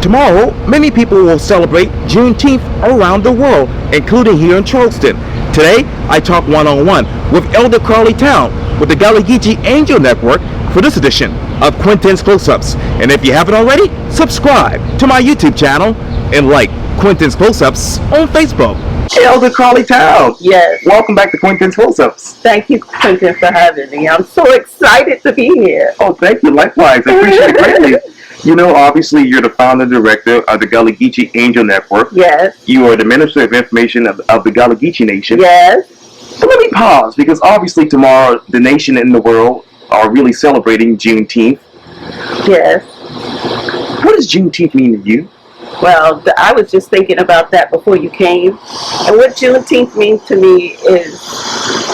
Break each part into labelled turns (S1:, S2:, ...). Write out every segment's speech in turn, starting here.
S1: Tomorrow, many people will celebrate Juneteenth around the world, including here in Charleston. Today, I talk one-on-one with Elder Carlie Towne with the Gullah Geechee Angel Network for this edition of Quintin's Close-Ups. And if you haven't already, subscribe to my YouTube channel and like Quintin's Close-Ups on Facebook. Elder Carlie Towne.
S2: Yes.
S1: Welcome back to Quintin's Close-Ups.
S2: Thank you, Quintin, for having me. I'm so excited to be here.
S1: Oh, thank you. Likewise. I appreciate it greatly. You know, obviously, you're the founder and director of the Gullah Geechee Angel Network.
S2: Yes.
S1: You are the Minister of Information of the Gullah Geechee Nation.
S2: Yes.
S1: But let me pause, because obviously tomorrow the nation and the world are really celebrating Juneteenth.
S2: Yes.
S1: What does Juneteenth mean to you?
S2: Well, I was just thinking about that before you came. And what Juneteenth means to me is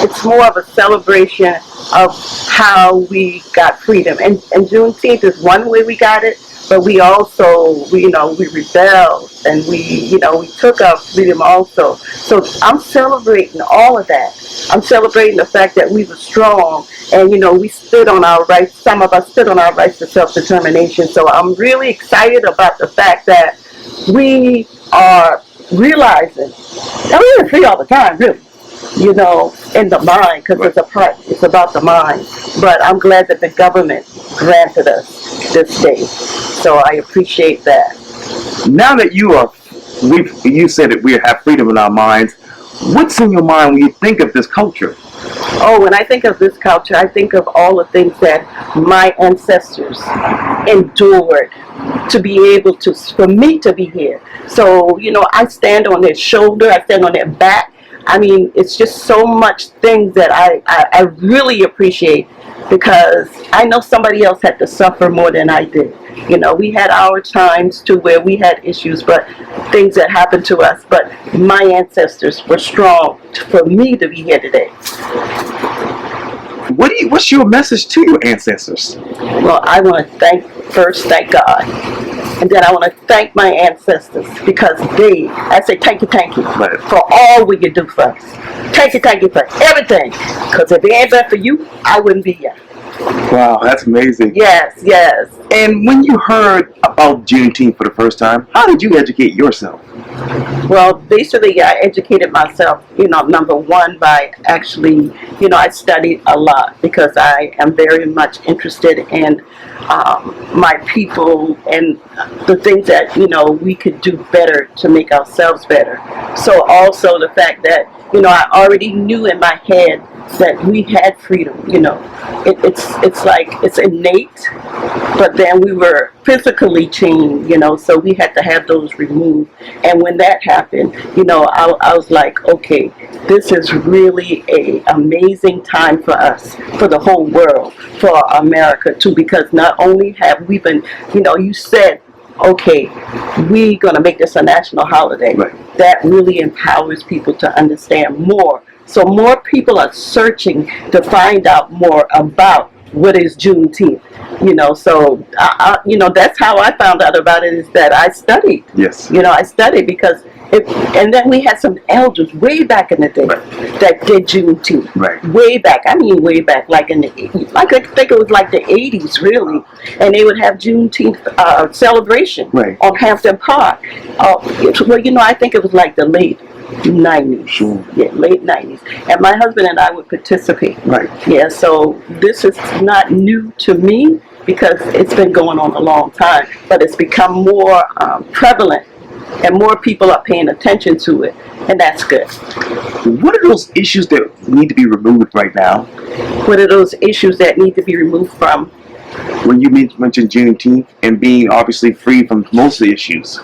S2: it's more of a celebration of how we got freedom. And Juneteenth is one way we got it, but we also, we rebelled and we took our freedom also. So I'm celebrating all of that. I'm celebrating the fact that we were strong and, we stood on our rights. Some of us stood on our rights to self-determination. So I'm really excited about the fact that we are realizing that we're free all the time, really, in the mind, because it's about the mind. But I'm glad that the government granted us this day. So I appreciate that.
S1: Now that you said that we have freedom in our minds, what's in your mind when you think of this culture?
S2: Oh, when I think of this culture, I think of all the things that my ancestors endured to be able to, for me to be here. So, I stand on their shoulder, I stand on their back. I mean, it's just so much things that I really appreciate, because I know somebody else had to suffer more than I did. We had our times too where we had issues, but things that happened to us. But my ancestors were strong for me to be here today.
S1: What's your message to your ancestors?
S2: Well, I want to first thank God. And then I want to thank my ancestors, because I say thank you
S1: Right.
S2: for all we can do for us. Thank you for everything. Because if it ain't been for you, I wouldn't be here.
S1: Wow, that's amazing.
S2: Yes.
S1: And when you heard about Juneteenth for the first time, how did you educate yourself?
S2: Well, basically, I educated myself, number one, by actually, I studied a lot, because I am very much interested in my people and the things that, we could do better to make ourselves better. So also the fact that, I already knew in my head that we had freedom. It's like it's innate, but then we were physically chained, so we had to have those removed. And when that happened, I was like, okay, this is really an amazing time for us, for the whole world, for America too, because not only have we been, you said, okay, we're going to make this a national holiday.
S1: Right. That
S2: really empowers people to understand more. So more people are searching to find out more about what is Juneteenth. So that's how I found out about it, is that I studied.
S1: Yes.
S2: I studied because and then we had some elders way back in the day that did Juneteenth.
S1: Right.
S2: Way back. I mean, way back, like in the 80s. I think it was like the 80s, really. And they would have Juneteenth celebration on Hampton Park. I think it was like the late 90s.
S1: Sure.
S2: Yeah, late 90s. And my husband and I would participate.
S1: Right.
S2: Yeah, so this is not new to me, because it's been going on a long time, but it's become more prevalent, and more people are paying attention to it, and that's good.
S1: What are those issues that need to be removed right now?
S2: What are those issues that need to be removed from?
S1: When you mentioned Juneteenth and being obviously free from most of the issues.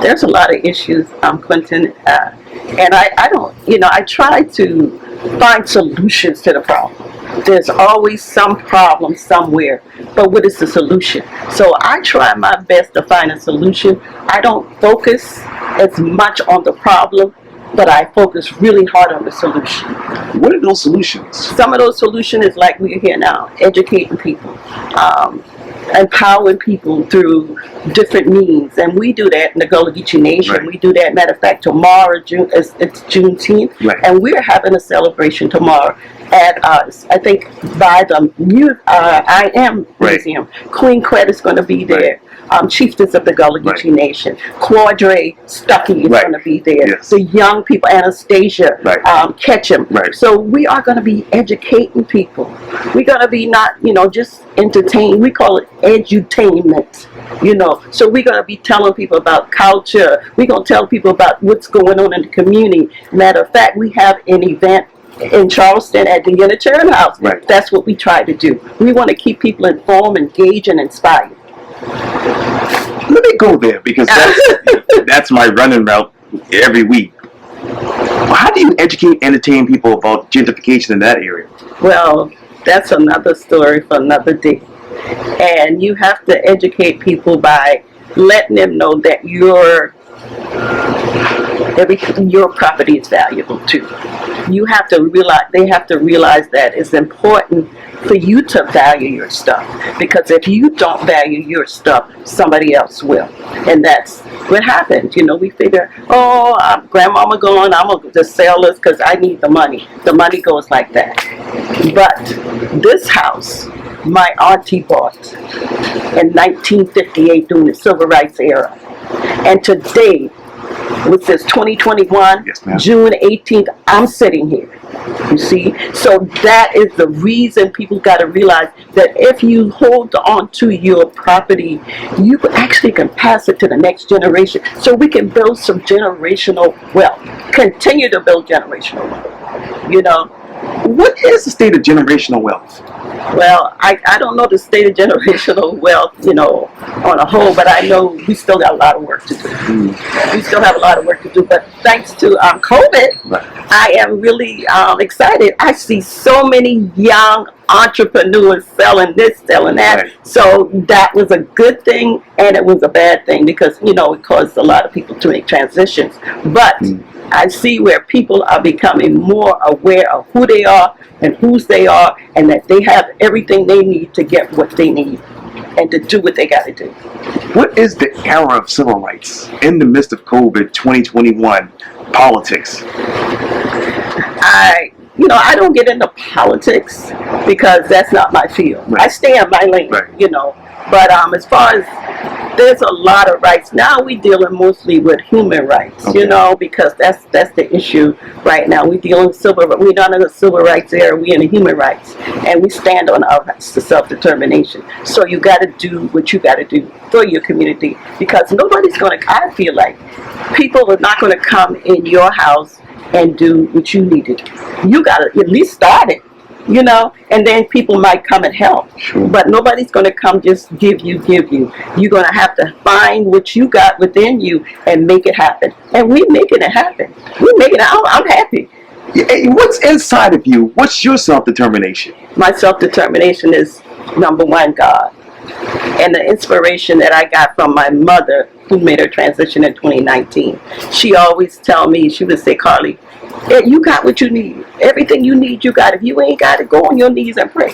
S2: There's a lot of issues, Quintin, and I don't, I try to find solutions to the problem. There's always some problem somewhere, but what is the solution? So I try my best to find a solution. I don't focus as much on the problem, but I focus really hard on the solution.
S1: What are those solutions?
S2: Some of those solutions is like we're here now, educating people, empowering people through different means, and we do that in the Gullah Geechee Nation.
S1: Right.
S2: We do that. Matter of fact, tomorrow it's Juneteenth, and we're having a celebration tomorrow at I think by the I Am Museum. Queen Quet is going to be there. chieftains of the Gullah Geechee Nation. Claudre Stuckey is going to be there.
S1: Yes.
S2: The young people, Anastasia Ketchum. So we are going to be educating people. We're going to be not, just entertain. We call it edutainment. So we're going to be telling people about culture. We're going to tell people about what's going on in the community. Matter of fact, we have an event in Charleston at the Unitarian House. That's what we try to do. We want to keep people informed, engaged, and inspired.
S1: Let me go there, because that's my running route every week. How do you educate and entertain people about gentrification in that area?
S2: Well, that's another story for another day. And you have to educate people by letting them know that your property is valuable too. You have to realize, they have to realize that it's important for you to value your stuff, because if you don't value your stuff, somebody else will. And that's what happens. We figure, grandmama gone, I'm gonna just sell this because I need the money. The money goes like that. But this house, my auntie bought in 1958 during the Civil Rights era. And today, which is 2021, June 18th, I'm sitting here. You see? So that is the reason people got to realize that if you hold on to your property, you actually can pass it to the next generation. So we can build some generational wealth. Continue to build generational wealth.
S1: What is the state of generational wealth?
S2: Well, I don't know the state of generational wealth, on a whole, but I know we still got a lot of work to do. We still have a lot of work to do, but thanks to COVID, I am really excited. I see so many young entrepreneurs selling this, selling that. So that was a good thing, and it was a bad thing, because, it caused a lot of people to make transitions. But I see where people are becoming more aware of who they are and whose they are, and that they have everything they need to get what they need and to do what they got to do.
S1: What is the era of civil rights in the midst of COVID 2021 politics?
S2: I don't get into politics because that's not my field. I stay in my lane, But as far as, there's a lot of rights. Now we're dealing mostly with human rights, because that's the issue right now. We're dealing with we're not in the civil rights era, we're in the human rights. And we stand on our rights to self-determination. So you got to do what you got to do for your community, because nobody's going to, I feel like, people are not going to come in your house and do what you need to do. You got to at least start it. And then people might come and help. But nobody's going to come just give you. You're going to have to find what you got within you and make it happen. And we're making it happen. We're making it. I'm happy.
S1: What's inside of you? What's your self-determination?
S2: My self-determination is, number one, God. And the inspiration that I got from my mother, who made her transition in 2019. She always tell me, she would say, Carlie, you got what you need. Everything you need, you got. If you ain't got it, go on your knees and pray.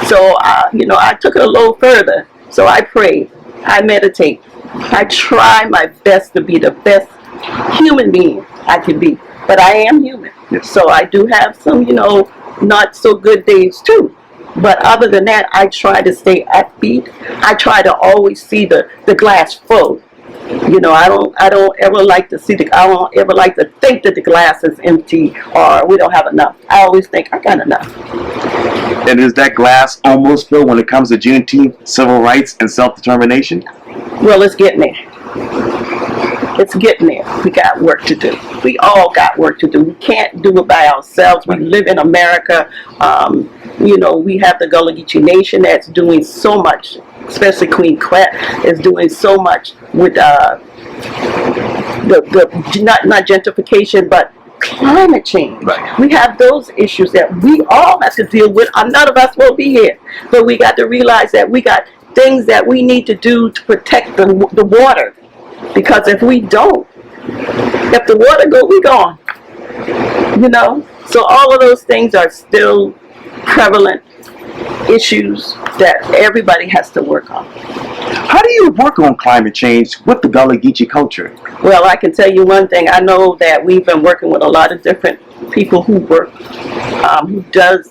S2: So, I took it a little further. So I pray, I meditate, I try my best to be the best human being I can be. But I am human. So I do have some, not so good days too. But other than that, I try to stay upbeat. I try to always see the glass full. I don't ever like to I don't ever like to think that the glass is empty or we don't have enough. I always think I got enough.
S1: And is that glass almost full when it comes to Juneteenth, civil rights, and self-determination?
S2: Well, it's getting there. It's getting there. We got work to do. We all got work to do. We can't do it by ourselves. We live in America. We have the Gullah Geechee Nation that's doing so much, especially Queen Quintin is doing so much with not gentrification, but climate change. We have those issues that we all have to deal with. None of us will be here, but we got to realize that we got things that we need to do to protect the water. Because if we don't, if the water go, we gone. So all of those things are still prevalent issues that everybody has to work on.
S1: How do you work on climate change with the Gullah Geechee culture?
S2: Well, I can tell you one thing. I know that we've been working with a lot of different people who who does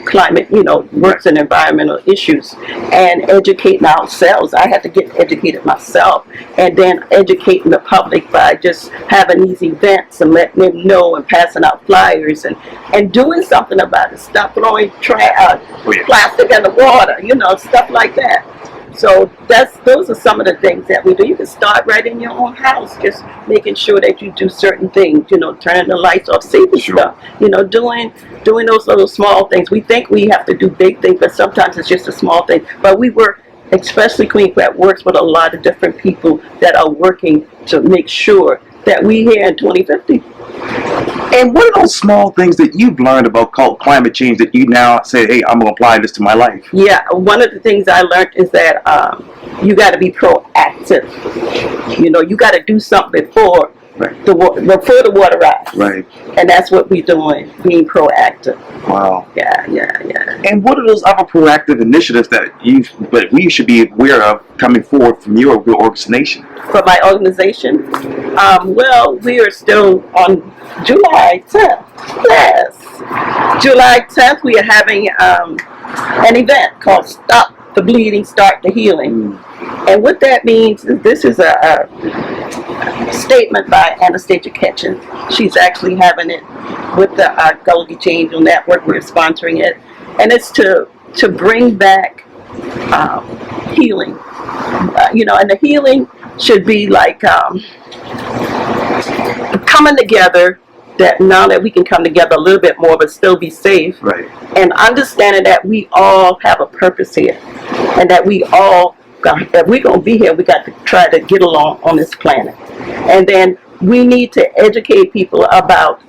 S2: climate, works in environmental issues, and educating ourselves. I had to get educated myself, and then educating the public by just having these events and letting them know and passing out flyers and doing something about it. Stop throwing plastic in the water, stuff like that. So those are some of the things that we do. You can start right in your own house, just making sure that you do certain things, turning the lights off, safety stuff, doing those little small things. We think we have to do big things, but sometimes it's just a small thing. But we work, especially Queen Crab works with a lot of different people that are working to make sure that we here in 2050.
S1: And what are those small things that you've learned about climate change that you now say, hey, I'm going to apply this to my life?
S2: Yeah, one of the things I learned is that you got to be proactive. You got to do something before the water rises. Right. And that's what we're doing, being proactive.
S1: Wow.
S2: Yeah.
S1: And what are those other proactive initiatives that we should be aware of coming forward from your organization?
S2: For my organization? Well, we are still on July 10th. Yes. July 10th, we are having an event called Stop the Bleeding, Start the Healing. And what that means is this is a statement by Anastasia Ketchen. She's actually having it with the Gullah Geechee Angel Network. We're sponsoring it. And it's to bring back healing. And the healing should be like coming together, that now that we can come together a little bit more but still be safe, right? And understanding that we all have a purpose here, and that we all, if we're going to be here, we got to try to get along on this planet. And then we need to educate people about,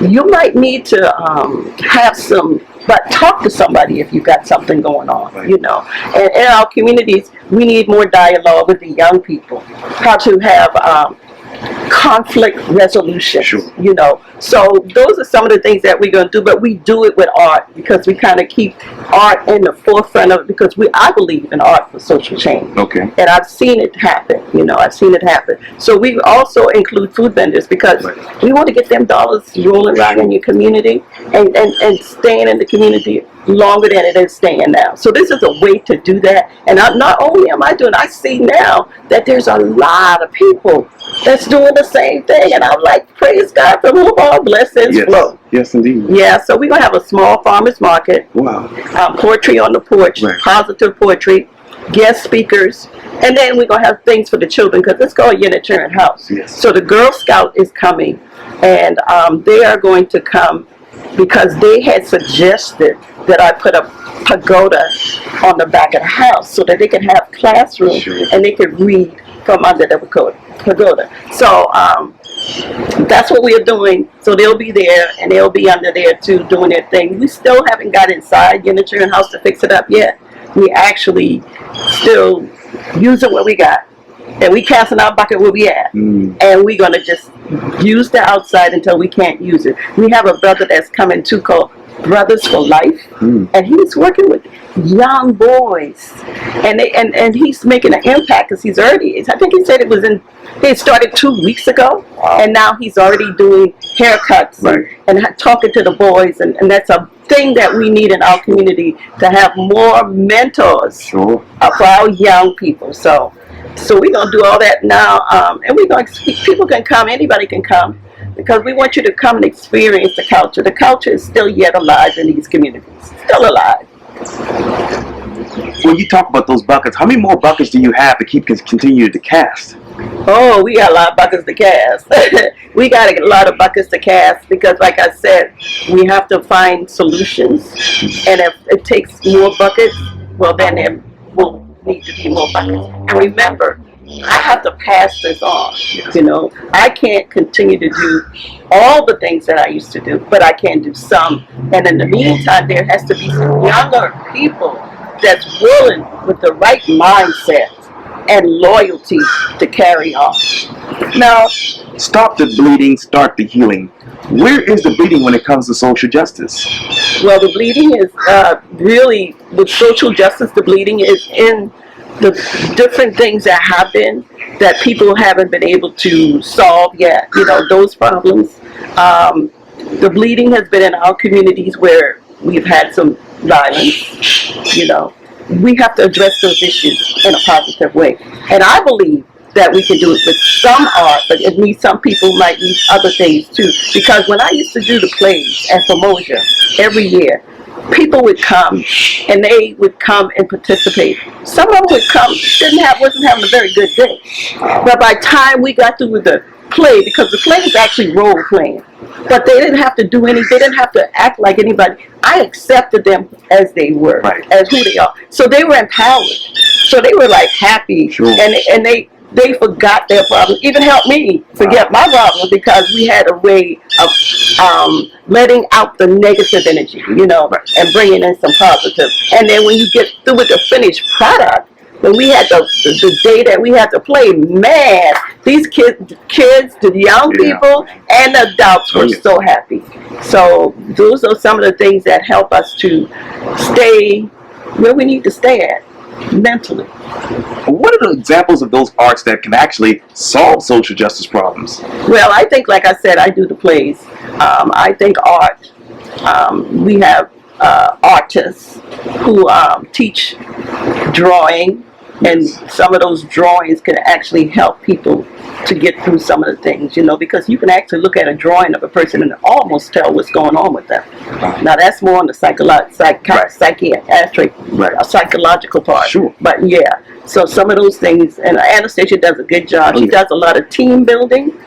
S2: you might need to have some, but talk to somebody if you've got something going on, right. And in our communities, we need more dialogue with the young people, how to have conflict resolution, sure. So those are some of the things that we're going to do, but we do it with art, because we kind of keep art in the forefront of it, because I believe in art for social change. Okay. And I've seen it happen, So we also include food vendors, because right. we want to get them dollars rolling around in your community and staying in the community longer than it is staying now. So this is a way to do that. And not only am I doing, I see now that there's a lot of people that's doing the same thing. And I'm like, praise God, from whom all blessings flow.
S1: Yes, indeed.
S2: Yeah, so we're going to have a small farmers market. Wow. Poetry on the porch, right. Positive poetry, guest speakers. And then we're going to have things for the children, because it's called Unitarian House. Yes. So the Girl Scout is coming, and they are going to come because they had suggested that I put a pagoda on the back of the house so that they could have classrooms, sure. and they could read from under the pagoda. So that's what we are doing. So they'll be there, and they'll be under there too, doing their thing. We still haven't got inside Unitarian House to fix it up yet. We actually still using what we got, and we casting our bucket where we at, and we're gonna just use the outside until we can't use it. We have a brother that's coming too called Brothers for Life, and he's working with young boys, and he's making an impact, because he's already, I think he said it started 2 weeks ago, and now he's already doing haircuts, right. and talking to the boys, and that's a thing that we need in our community, to have more mentors, sure. For our young people. So we're going to do all that now, and we're going to, people can come, anybody can come, because we want you to come and experience the culture. The culture is still yet alive in these communities, still alive.
S1: When you talk about those buckets, how many more buckets do you have to continue to cast?
S2: Oh, we got a lot of buckets to cast. We got a lot of buckets to cast, because like I said, we have to find solutions, and if it takes more buckets, well, then there will need to be more buckets. And remember, I have to pass this on. I can't continue to do all the things that I used to do, but I can do some. And in the meantime, there has to be some younger people that's willing, with the right mindset and loyalty, to carry on.
S1: Now, stop the bleeding, start the healing. Where is the bleeding when it comes to social justice?
S2: Well, the bleeding is really, with social justice, the bleeding is in the different things that happen that people haven't been able to solve yet. Those problems. The bleeding has been in our communities where we've had some violence. We have to address those issues in a positive way. And I believe that we can do it with some art, but it needs, some people might need other things too. Because when I used to do the plays at Formosa every year, people would come and they would come and participate. Some of them would come, wasn't having a very good day. But by the time we got through with the play, because the play is actually role playing, but they didn't have to do anything, they didn't have to act like anybody. I accepted them as they were, as who they are. So they were empowered. So they were like happy, and they forgot their problems. Even helped me forget my problem, because we had a way of letting out the negative energy, and bringing in some positive. And then when you get through with the finished product, when we had the day that we had to play, man, these kids, the young people and the adults were so happy. So those are some of the things that help us to stay where we need to stay at mentally.
S1: What are the examples of those arts that can actually solve social justice problems?
S2: Well, I think, like I said, I do the plays. I think art, we have artists who teach drawing, and some of those drawings can actually help people to get through some of the things, because you can actually look at a drawing of a person and almost tell what's going on with them. Now that's more on the psychological part. Sure. But yeah, so some of those things, and Anastasia does a good job. She does a lot of team building.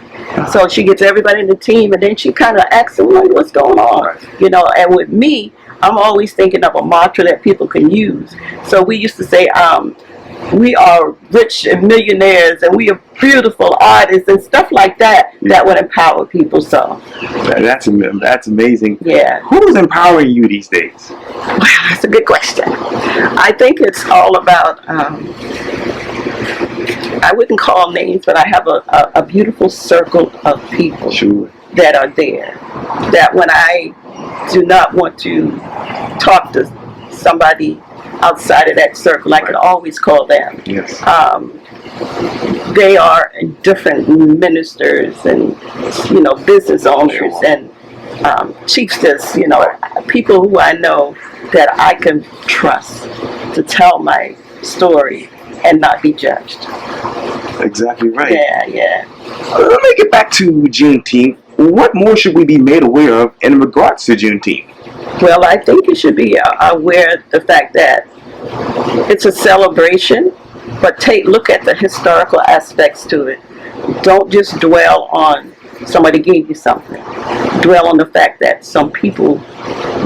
S2: So she gets everybody in the team, and then she kind of asks them, like, what's going on? And with me, I'm always thinking of a mantra that people can use. So we used to say, we are rich and millionaires, and we are beautiful artists and stuff like that, that would empower people. So
S1: that's amazing.
S2: Yeah.
S1: Who is empowering you these days?
S2: Well, that's a good question. I think it's all about, I wouldn't call names, but I have a beautiful circle of people that are there, that when I do not want to talk to somebody outside of that circle, I can always call them. Yes. They are different ministers and business owners and chiefs, people who I know that I can trust to tell my story and not be judged.
S1: Exactly right.
S2: Yeah.
S1: Let me get back to Juneteenth. What more should we be made aware of in regards to Juneteenth?
S2: Well, I think you should be aware of the fact that it's a celebration, but look at the historical aspects to it. Don't just dwell on somebody gave you something. Dwell on the fact that some people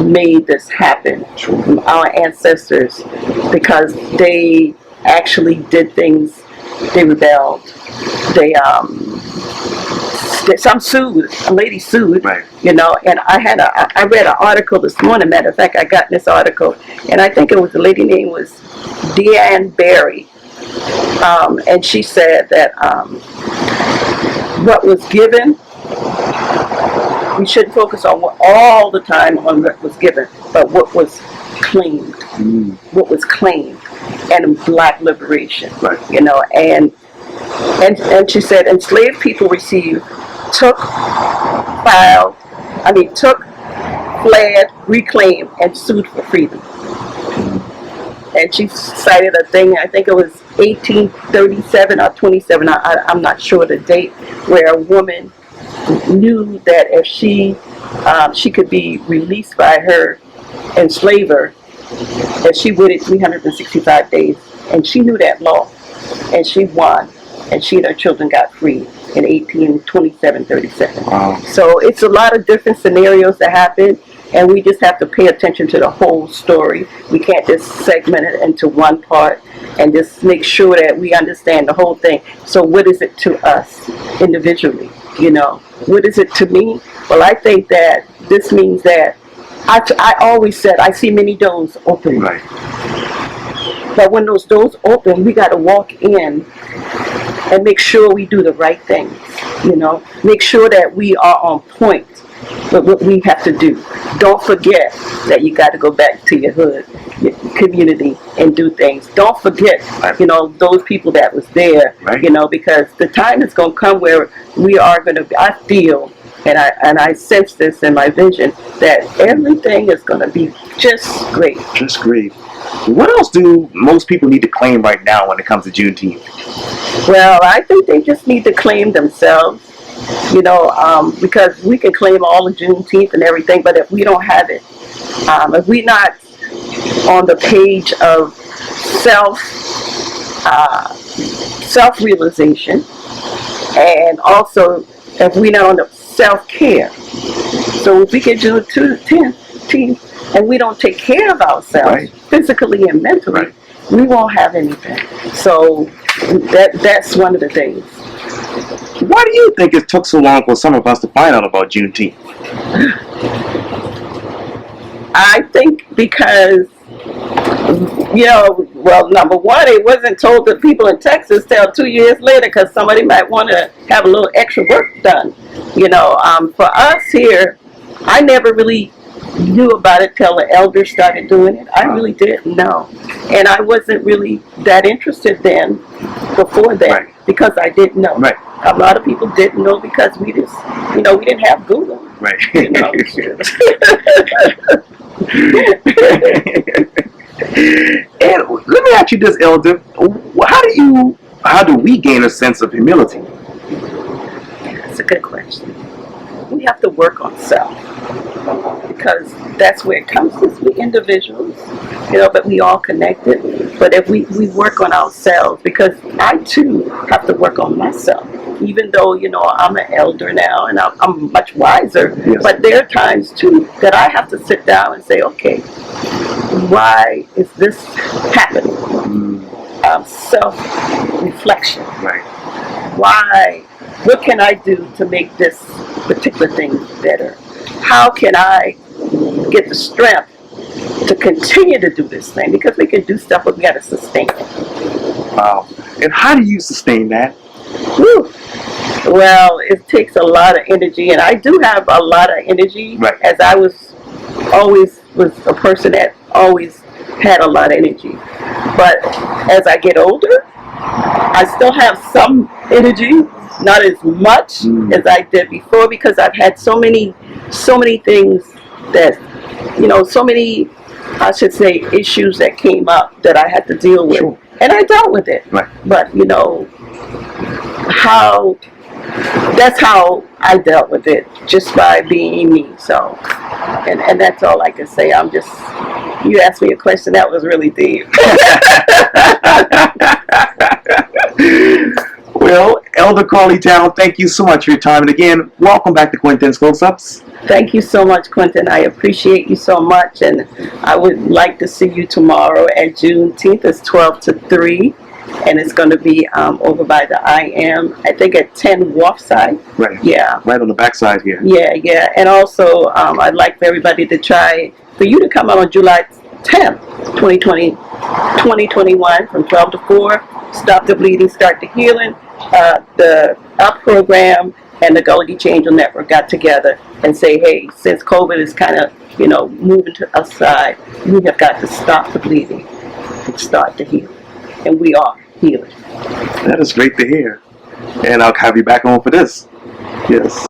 S2: made this happen, our ancestors, because they actually did things. They rebelled. Some sued. A lady sued, and I read an article this morning. Matter of fact, I got this article, and I think it was, the lady name was Deanne Barry, and she said that what was given, we shouldn't focus on all the time on what was given, but what was claimed, and Black liberation, and she said enslaved people took, fled, reclaimed, and sued for freedom. And she cited a thing, I think it was 1837 or 27, I'm not sure the date, where a woman knew that if she could be released by her enslaver, that she waited 365 days. And she knew that law, and she won, and she and her children got free in 1827-37. Wow. So it's a lot of different scenarios that happen, and we just have to pay attention to the whole story. We can't just segment it into one part, and just make sure that we understand the whole thing. So what is it to us individually? What is it to me? Well, I think that this means that I always said I see many doors open. Right. But when those doors open, we got to walk in and make sure we do the right things, make sure that we are on point with what we have to do. Don't forget that you got to go back to your hood, your community, and do things. Don't forget, those people that was there, because the time is going to come where we are going to, I feel and I sense this in my vision that everything is going to be just great.
S1: Just great. What else do most people need to claim right now when it comes to Juneteenth?
S2: Well, I think they just need to claim themselves, because we can claim all of Juneteenth and everything, but if we don't have it, if we're not on the page of self-realization, and also if we're not on the self-care. So if we can do Juneteenth and we don't take care of ourselves, physically and mentally, we won't have anything. So that's one of the things.
S1: Why do you think it took so long for some of us to find out about Juneteenth?
S2: I think because, well, number one, it wasn't told to people in Texas till 2 years later because somebody might want to have a little extra work done. For us here, I never really knew about it till the elders started doing it. I really didn't know. And I wasn't really that interested then, before that, because I didn't know.
S1: Right.
S2: A lot of people didn't know because we just, we didn't have Google.
S1: Right. And let me ask you this, Elder. How do we gain a sense of humility?
S2: That's a good question. We have to work on self, because that's where it comes from. We individuals, but we all connected. But if we work on ourselves, because I too have to work on myself, even though, I'm an elder now and I'm much wiser, but there are times too that I have to sit down and say, okay, why is this happening? Self-reflection.
S1: Right.
S2: Why? What can I do to make this particular thing better? How can I get the strength to continue to do this thing? Because we can do stuff, but we got to sustain it.
S1: Wow. And how do you sustain that?
S2: Whew. Well, it takes a lot of energy, and I do have a lot of energy, as I was a person that always had a lot of energy. But as I get older, I still have some energy, not as much as I did before, because I've had so many things that, so many, I should say, issues that came up that I had to deal with. Sure. And I dealt with it. Right. But, that's how I dealt with it, just by being me. So, and that's all I can say. You asked me a question that was really deep.
S1: Well, Elder Carlie Towne, thank you so much for your time. And again, welcome back to Quintin's Close-Ups.
S2: Thank you so much, Quintin. I appreciate you so much. And I would like to see you tomorrow at Juneteenth. It's 12 to 3. And it's going to be over by the I think at 10 Wharfside. Right. Yeah.
S1: Right on the backside here.
S2: Yeah. And also, I'd like for everybody to for you to come out on July 10th, 2021, from 12 to 4. Stop the bleeding, start the healing. The UP program and the Gullah Geechee Angel Network got together and say, hey, since COVID is kind of, moving to us side, we have got to stop the bleeding and start the healing. And we are healing.
S1: That is great to hear. And I'll have you back on for this. Yes.